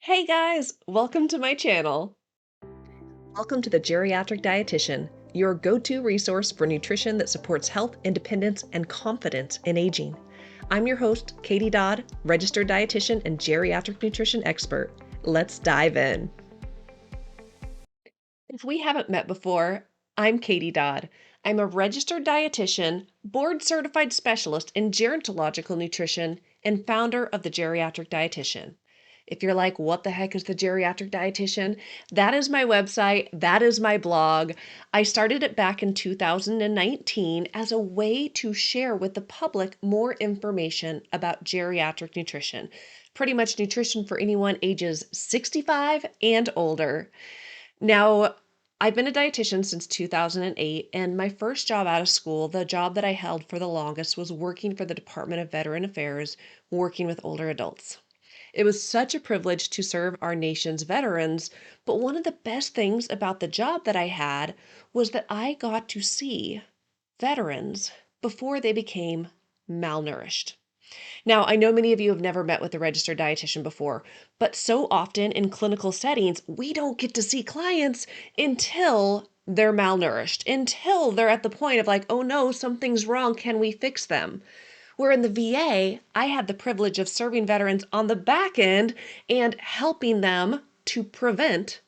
Hey guys, welcome to my channel. Welcome to the Geriatric Dietitian, your go-to resource for nutrition that supports health, independence, and confidence in aging. I'm your host, Katie Dodd, registered dietitian and geriatric nutrition expert. Let's dive in. If we haven't met before, I'm Katie Dodd. I'm a registered dietitian, board certified specialist in gerontological nutrition, and founder of the Geriatric Dietitian. If you're like, what the heck is the Geriatric Dietitian? That is my website. That is my blog. I started it back in 2019 as a way to share with the public more information about geriatric nutrition. Pretty much nutrition for anyone ages 65 and older. Now, I've been a dietitian since 2008, and my first job out of school, the job that I held for the longest, was working for the Department of Veteran Affairs, working with older adults. It was such a privilege to serve our nation's veterans, but one of the best things about the job that I had was that I got to see veterans before they became malnourished. Now, I know many of you have never met with a registered dietitian before, but so often in clinical settings, we don't get to see clients until they're malnourished, until they're at the point of like, oh no, something's wrong. Can we fix them? Where in the VA, I had the privilege of serving veterans on the back end and helping them to prevent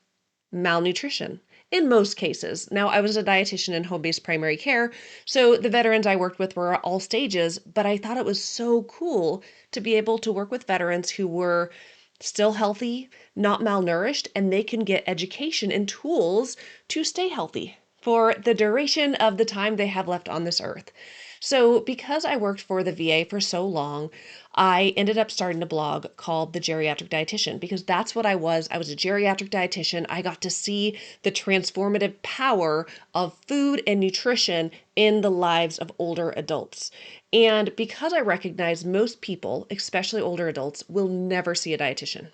malnutrition in most cases. Now, I was a dietitian in home-based primary care, so the veterans I worked with were all stages, but I thought it was so cool to be able to work with veterans who were still healthy, not malnourished, and they can get education and tools to stay healthy for the duration of the time they have left on this earth. So, because I worked for the VA for so long, I ended up starting a blog called The Geriatric Dietitian because that's what I was. I was a geriatric dietitian. I got to see the transformative power of food and nutrition in the lives of older adults. And because I recognize most people, especially older adults, will never see a dietitian.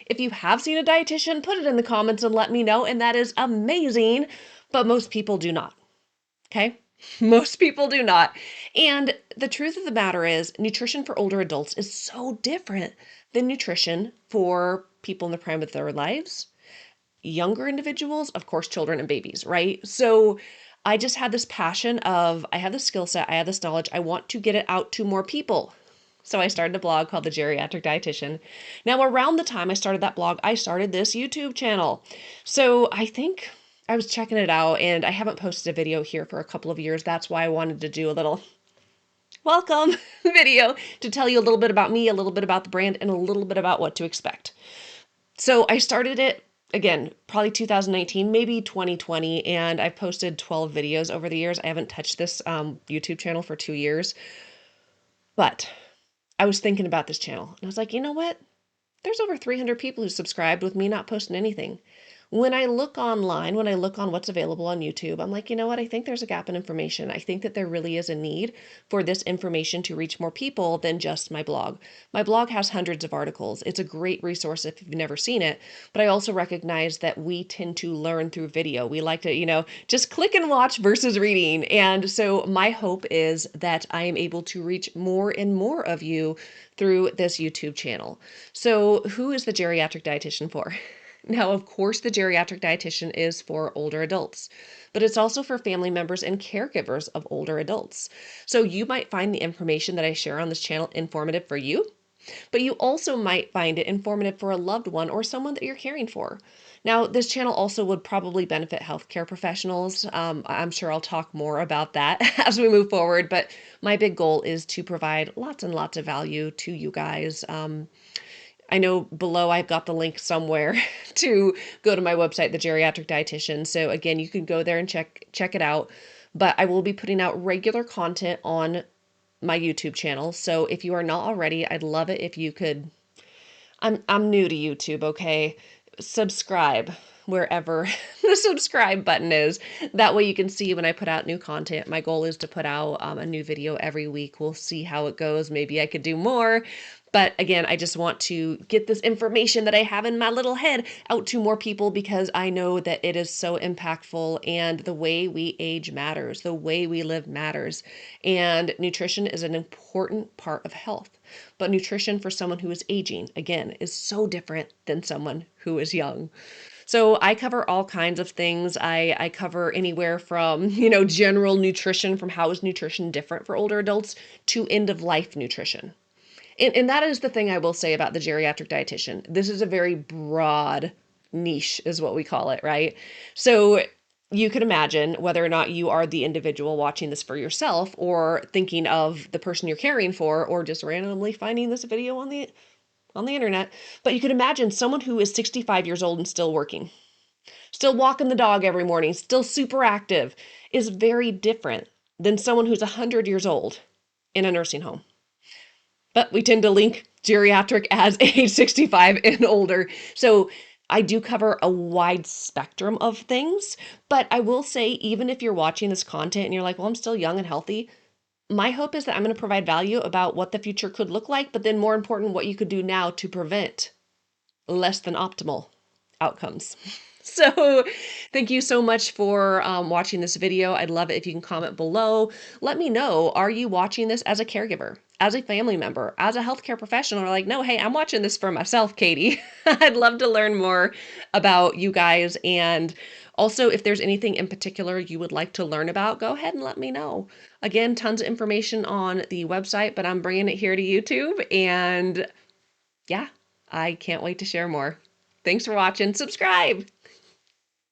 If you have seen a dietitian, put it in the comments and let me know, and that is amazing, but most people do not. Okay? Most people do not. And the truth of the matter is, nutrition for older adults is so different than nutrition for people in the prime of their lives, younger individuals, of course, children and babies, right? So I just had this passion of, I have the skill set, I have this knowledge, I want to get it out to more people. So I started a blog called The Geriatric Dietitian. Now, around the time I started that blog, I started this YouTube channel. So I think I was checking it out and I haven't posted a video here for a couple of years. That's why I wanted to do a little welcome video to tell you a little bit about me, a little bit about the brand, and a little bit about what to expect. So I started it again, probably 2019, maybe 2020, and I've posted 12 videos over the years. I haven't touched this YouTube channel for 2 years, but I was thinking about this channel and I was like, you know what? There's over 300 people who subscribed with me not posting anything. When I look online, when I look on what's available on YouTube, I'm like, you know what? I think there's a gap in information. I think that there really is a need for this information to reach more people than just my blog. My blog has hundreds of articles. It's a great resource if you've never seen it, but I also recognize that we tend to learn through video. We like to, just click and watch versus reading. And so my hope is that I am able to reach more and more of you through this YouTube channel. So who is the geriatric dietitian for? Now, of course, the geriatric dietitian is for older adults, but it's also for family members and caregivers of older adults. So you might find the information that I share on this channel informative for you, but you also might find it informative for a loved one or someone that you're caring for. Now, this channel also would probably benefit healthcare professionals. I'm sure I'll talk more about that as we move forward, but my big goal is to provide lots and lots of value to you guys. I know below I've got the link somewhere to go to my website, The Geriatric Dietitian. So again, you can go there and check it out. But I will be putting out regular content on my YouTube channel. So if you are not already, I'd love it if you could. I'm new to YouTube, okay? Subscribe. wherever the subscribe button is. That way you can see when I put out new content. My goal is to put out a new video every week. We'll see how it goes. Maybe I could do more. But again, I just want to get this information that I have in my little head out to more people because I know that it is so impactful and the way we age matters, the way we live matters. And nutrition is an important part of health. But nutrition for someone who is aging, again, is so different than someone who is young. So I cover all kinds of things. I cover anywhere from, general nutrition, from how is nutrition different for older adults, to end of life nutrition. And that is the thing I will say about the geriatric dietitian. This is a very broad niche, is what we call it, right? So you could imagine whether or not you are the individual watching this for yourself or thinking of the person you're caring for or just randomly finding this video on the internet. But you could imagine someone who is 65 years old and still working, still walking the dog every morning, still super active, is very different than someone who's 100 years old in a nursing home. But we tend to link geriatric as age 65 and older. So I do cover a wide spectrum of things, but I will say, even if you're watching this content and you're like, well, I'm still young and healthy, my hope is that I'm going to provide value about what the future could look like, but then more important, what you could do now to prevent less than optimal outcomes. So thank you so much for watching this video. I'd love it if you can comment below. Let me know, are you watching this as a caregiver, as a family member, as a healthcare professional, or like, no, hey, I'm watching this for myself, Katie. I'd love to learn more about you guys. And also, if there's anything in particular you would like to learn about, go ahead and let me know. Again, tons of information on the website, but I'm bringing it here to YouTube. And yeah, I can't wait to share more. Thanks for watching. Subscribe.